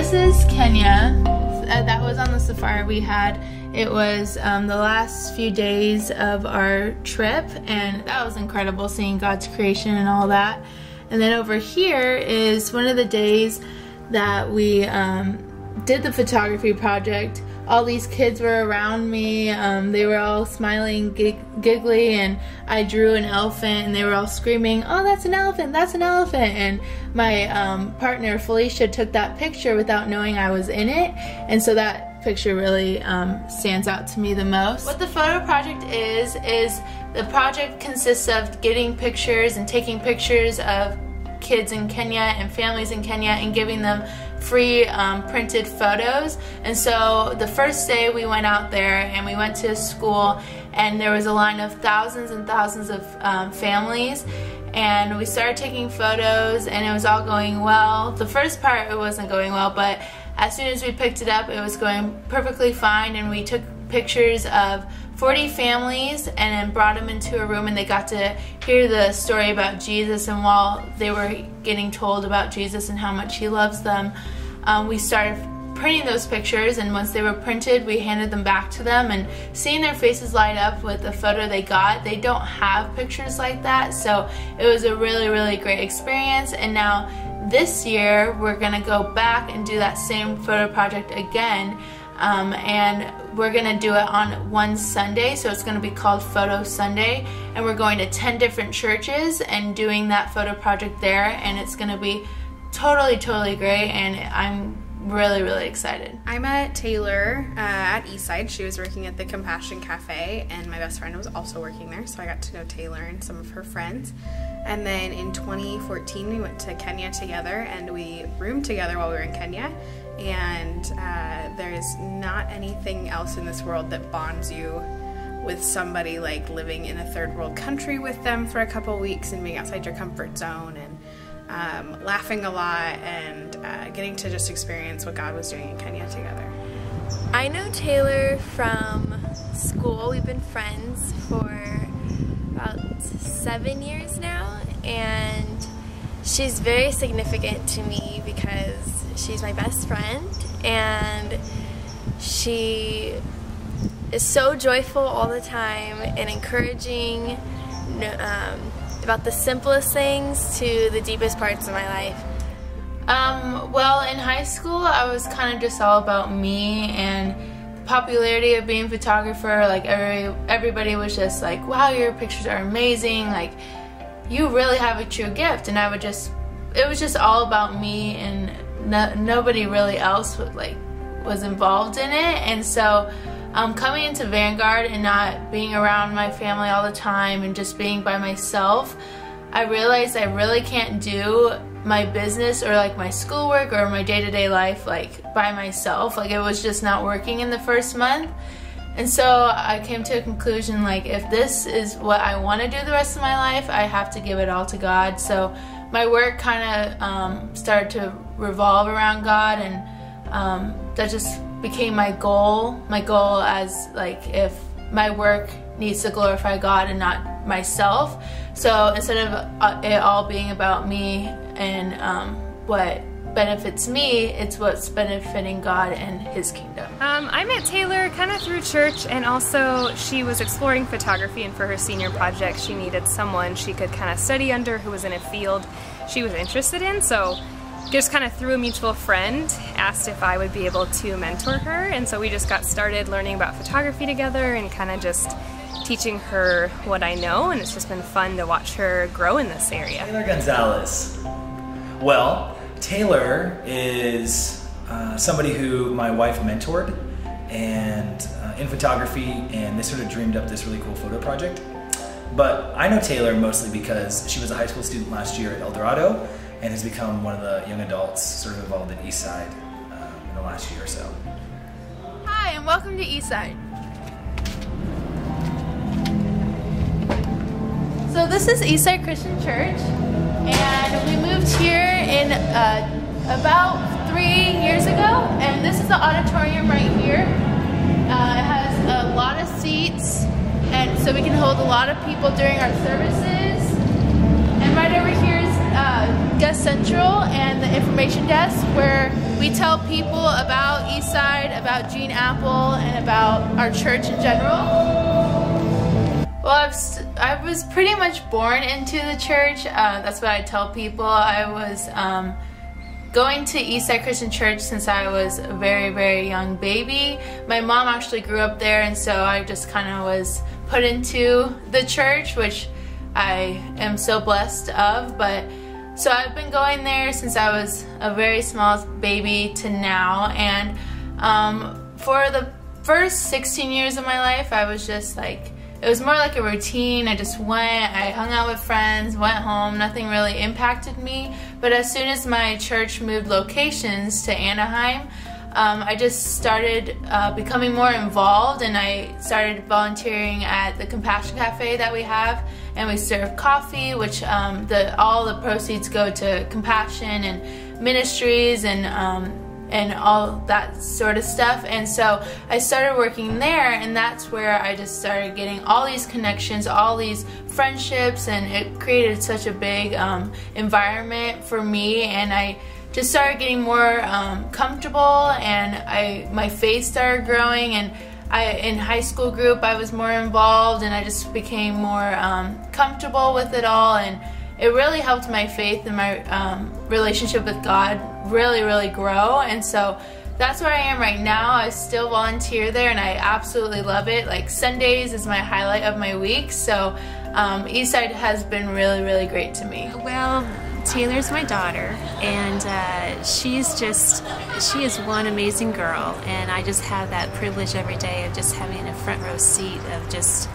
this is Kenya. That was on the safari we had. It was the last few days of our trip, and that was incredible, seeing God's creation and all that. And then over here is one of the days that we did the photography project. All these kids were around me. They were all smiling, giggly, and I drew an elephant, and they were all screaming, "Oh, that's an elephant, that's an elephant." And my partner Felicia took that picture without knowing I was in it, and so that picture really stands out to me the most. What the photo project is the project consists of getting pictures and taking pictures of kids in Kenya and families in Kenya and giving them free printed photos. And so the first day we went out there and we went to a school, and there was a line of thousands and thousands of families, and we started taking photos, and it was all going well. The first part, it wasn't going well, but as soon as we picked it up, it was going perfectly fine, and we took pictures of 40 families and then brought them into a room, and they got to hear the story about Jesus. And while they were getting told about Jesus and how much he loves them, we started printing those pictures, and once they were printed, we handed them back to them, and seeing their faces light up with the photo they got, they don't have pictures like that, so it was a really, really great experience. And now this year we're gonna go back and do that same photo project again, and we're gonna do it on one Sunday, so it's gonna be called Photo Sunday, and we're going to 10 different churches and doing that photo project there, and it's gonna be totally great, and I'm really excited. I met Taylor at Eastside. She was working at the Compassion Cafe, and my best friend was also working there, so I got to know Taylor and some of her friends. And then in 2014 we went to Kenya together, and we roomed together while we were in Kenya. And there's not anything else in this world that bonds you with somebody like living in a third world country with them for a couple weeks and being outside your comfort zone, and laughing a lot, and getting to just experience what God was doing in Kenya together. I know Taylor from school. We've been friends for about 7 years now, and she's very significant to me because she's my best friend, and she is so joyful all the time and encouraging, about the simplest things to the deepest parts of my life. Well, in high school I was kind of just all about me and the popularity of being a photographer. Like everybody was just like, "Wow, your pictures are amazing, like you really have a true gift." And it was just all about me, and nobody really else was involved in it. And so coming into Vanguard and not being around my family all the time and just being by myself, I realized I really can't do my business or like my schoolwork or my day-to-day life like by myself. Like, it was just not working in the first month. And so I came to a conclusion, like, if this is what I want to do the rest of my life, I have to give it all to God. So my work kind of started to revolve around God, and that just became my goal. My goal as, like, if my work needs to glorify God and not myself. So instead of it all being about me and what benefits me, it's what's benefiting God and His kingdom. I met Taylor kind of through church, and also she was exploring photography, and for her senior project she needed someone she could kind of study under who was in a field she was interested in. So just kind of through a mutual friend asked if I would be able to mentor her, and so we just got started learning about photography together and kind of just teaching her what I know, and it's just been fun to watch her grow in this area. Taylor Gonzalez. Well, Taylor is somebody who my wife mentored and in photography, and they sort of dreamed up this really cool photo project. But I know Taylor mostly because she was a high school student last year at El Dorado and has become one of the young adults sort of involved at Eastside in the last year or so. Hi, and welcome to Eastside. So this is Eastside Christian Church, and we moved here in about 3 years ago, and this is the auditorium right here. It has a lot of seats, and so we can hold a lot of people during our services. And right over here is Guest Central, and the information desk where we tell people about Eastside, about Gene Apple, and about our church in general. Well, I was pretty much born into the church. That's what I tell people. I was going to Eastside Christian Church since I was a very, very young baby. My mom actually grew up there, and so I just kind of was put into the church, which I am so blessed of. But so I've been going there since I was a very small baby to now, and for the first 16 years of my life, I was just like, it was more like a routine. I just went, I hung out with friends, went home, nothing really impacted me. But as soon as my church moved locations to Anaheim, I just started becoming more involved, and I started volunteering at the Compassion Cafe that we have, and we serve coffee, which all the proceeds go to Compassion and ministries and all that sort of stuff. And so I started working there, and that's where I just started getting all these connections, all these friendships, and it created such a big environment for me, and I just started getting more comfortable, and my faith started growing, and in high school group I was more involved, and I just became more comfortable with it all, and it really helped my faith and my relationship with God really, really grow. And so that's where I am right now. I still volunteer there, and I absolutely love it. Like, Sundays is my highlight of my week, so Eastside has been really, really great to me. Well, Taylor's my daughter, and she is one amazing girl, and I just have that privilege every day of just having a front row seat of just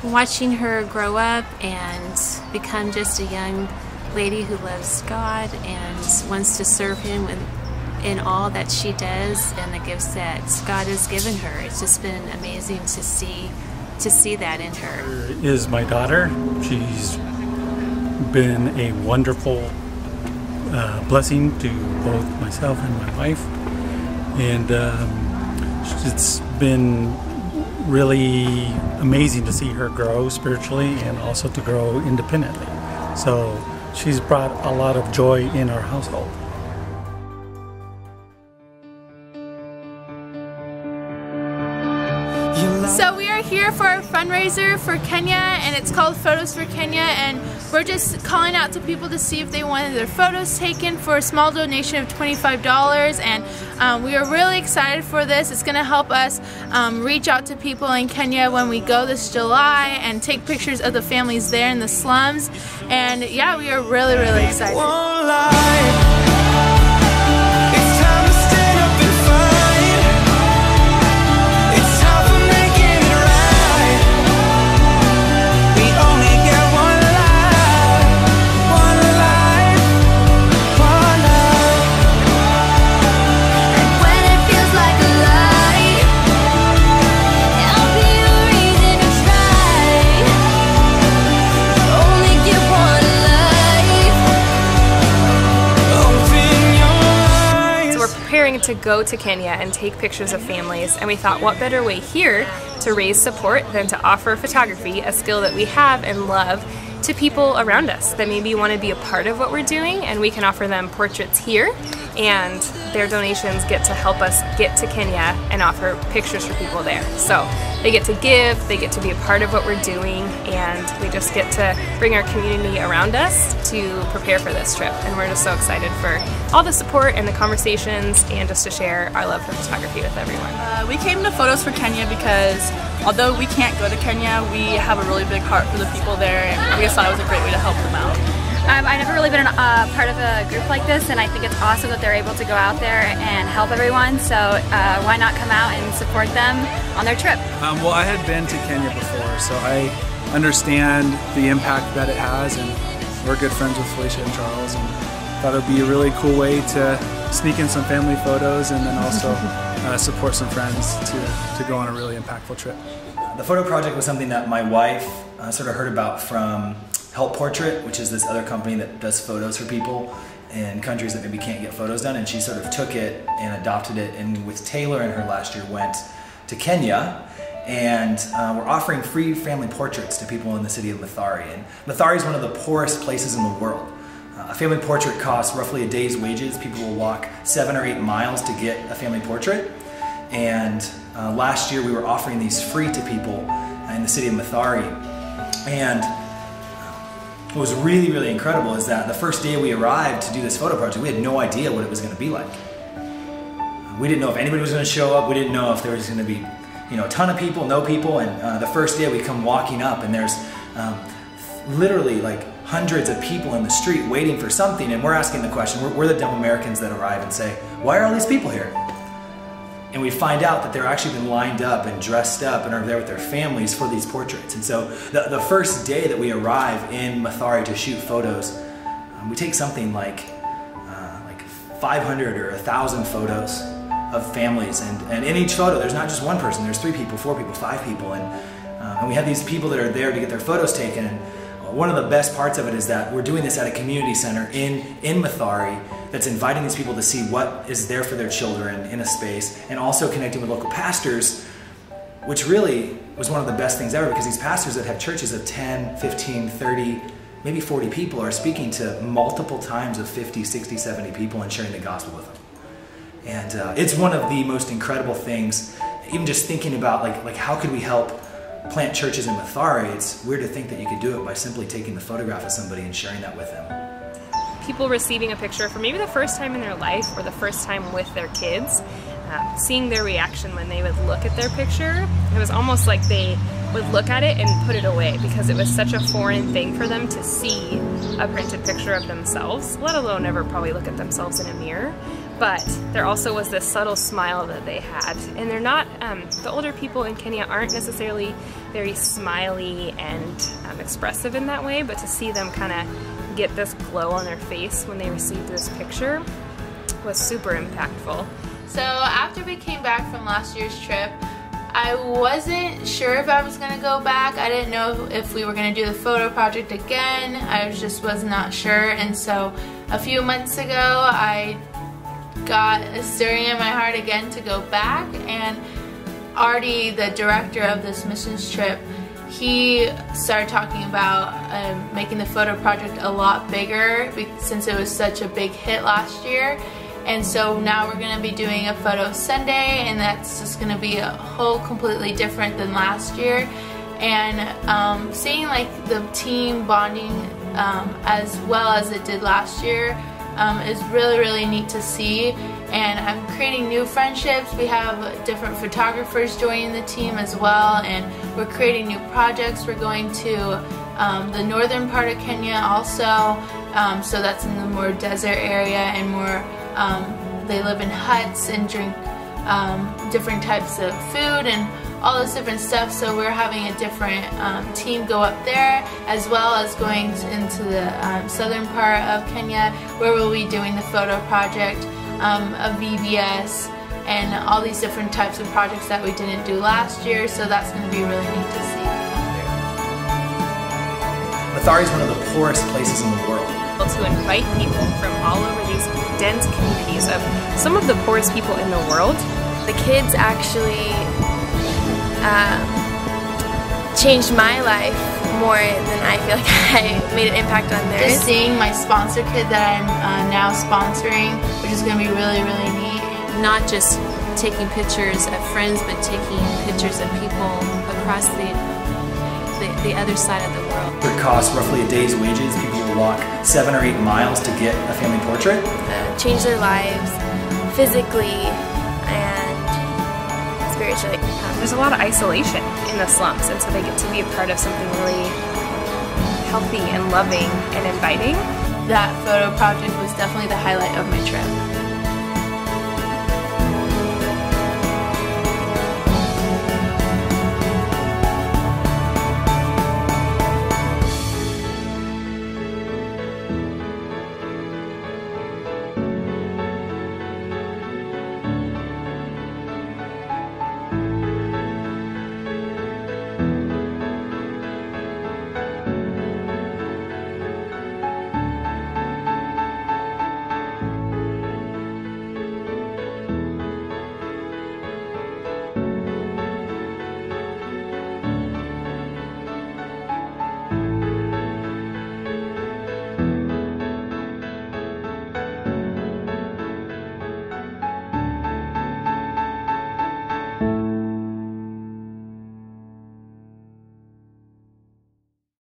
watching her grow up and become just a young lady who loves God and wants to serve Him in all that she does and the gifts that God has given her. It's just been amazing to see that in her. Is my daughter. She's been a wonderful blessing to both myself and my wife, and it's been really amazing to see her grow spiritually and also to grow independently. So she's brought a lot of joy in our household. So we are here for our fundraiser for Kenya, and it's called Photos for Kenya, and we're just calling out to people to see if they wanted their photos taken for a small donation of $25, and we are really excited for this. It's going to help us reach out to people in Kenya when we go this July and take pictures of the families there in the slums, and yeah, we are really, really excited. To go to Kenya and take pictures of families, and we thought, what better way here to raise support than to offer photography, a skill that we have and love, to people around us that maybe want to be a part of what we're doing, and we can offer them portraits here, and their donations get to help us get to Kenya and offer pictures for people there. So they get to give, they get to be a part of what we're doing, and we just get to bring our community around us to prepare for this trip. And we're just so excited for all the support and the conversations, and just to share our love for photography with everyone. We came to Photos for Kenya because although we can't go to Kenya, we have a really big heart for the people there, and we just thought it was a great way to help them out. I've never really been part of a group like this, and I think it's awesome that they're able to go out there and help everyone, so why not come out and support them on their trip? Well, I had been to Kenya before, so I understand the impact that it has, and we're good friends with Felicia and Charles, and thought it would be a really cool way to sneak in some family photos and then also support some friends to go on a really impactful trip. The photo project was something that my wife sort of heard about from Help Portrait, which is this other company that does photos for people in countries that maybe can't get photos done, and she sort of took it and adopted it, and with Taylor and her last year went to Kenya, and we're offering free family portraits to people in the city of Mathare. And Mathare is one of the poorest places in the world. A family portrait costs roughly a day's wages. People will walk 7 or 8 miles to get a family portrait. And last year we were offering these free to people in the city of Mathari. And what was really, really incredible is that the first day we arrived to do this photo project, we had no idea what it was going to be like. We didn't know if anybody was going to show up. We didn't know if there was going to be, a ton of people, no people. And the first day we come walking up and there's literally like hundreds of people in the street waiting for something. And we're asking the question, we're the dumb Americans that arrive and say, why are all these people here? And we find out that they're actually been lined up and dressed up and are there with their families for these portraits. And so the first day that we arrive in Mathari to shoot photos, we take something like 500 or 1,000 photos of families. And in each photo, there's not just one person, there's 3 people, 4 people, 5 people. And we have these people that are there to get their photos taken. And one of the best parts of it is that we're doing this at a community center in Mathari that's inviting these people to see what is there for their children in a space, and also connecting with local pastors, which really was one of the best things ever, because these pastors that have churches of 10, 15, 30, maybe 40 people are speaking to multiple times of 50, 60, 70 people and sharing the gospel with them. And it's one of the most incredible things, even just thinking about like how could we help plant churches in Mathari. It's weird to think that you could do it by simply taking the photograph of somebody and sharing that with them. People receiving a picture for maybe the first time in their life or the first time with their kids, seeing their reaction when they would look at their picture, it was almost like they would look at it and put it away because it was such a foreign thing for them to see a printed picture of themselves, let alone ever probably look at themselves in a mirror. But there also was this subtle smile that they had. And they're not, the older people in Kenya aren't necessarily very smiley and expressive in that way, but to see them kind of get this glow on their face when they received this picture was super impactful. So after we came back from last year's trip, I wasn't sure if I was going to go back. I didn't know if we were going to do the photo project again. I was not sure. And so a few months ago, I got a stirring in my heart again to go back. And Artie, the director of this missions trip, he started talking about making the photo project a lot bigger since it was such a big hit last year. And so now we're going to be doing a photo Sunday, and that's just going to be a whole completely different than last year. And seeing like the team bonding as well as it did last year is really, really neat to see. And I'm creating new friendships. We have different photographers joining the team as well, and we're creating new projects. We're going to the northern part of Kenya also, so that's in the more desert area and more they live in huts and drink different types of food and all this different stuff. So we're having a different team go up there, as well as going into the southern part of Kenya, where we'll be doing the photo project of VBS and all these different types of projects that we didn't do last year. So that's going to be really neat to see. Mathari is one of the poorest places in the world. To invite people from all over these dense communities of some of the poorest people in the world. The kids actually changed my life more than I feel like I made an impact on theirs. Just seeing my sponsor kid that I'm now sponsoring, which is going to be really, really neat. Not just taking pictures of friends, but taking pictures of people across the other side of the world. It costs roughly a day's wages. People will walk 7 or 8 miles to get a family portrait. Change their lives physically and spiritually. There's a lot of isolation in the slums, and so they get to be a part of something really healthy and loving and inviting. That photo project was definitely the highlight of my trip.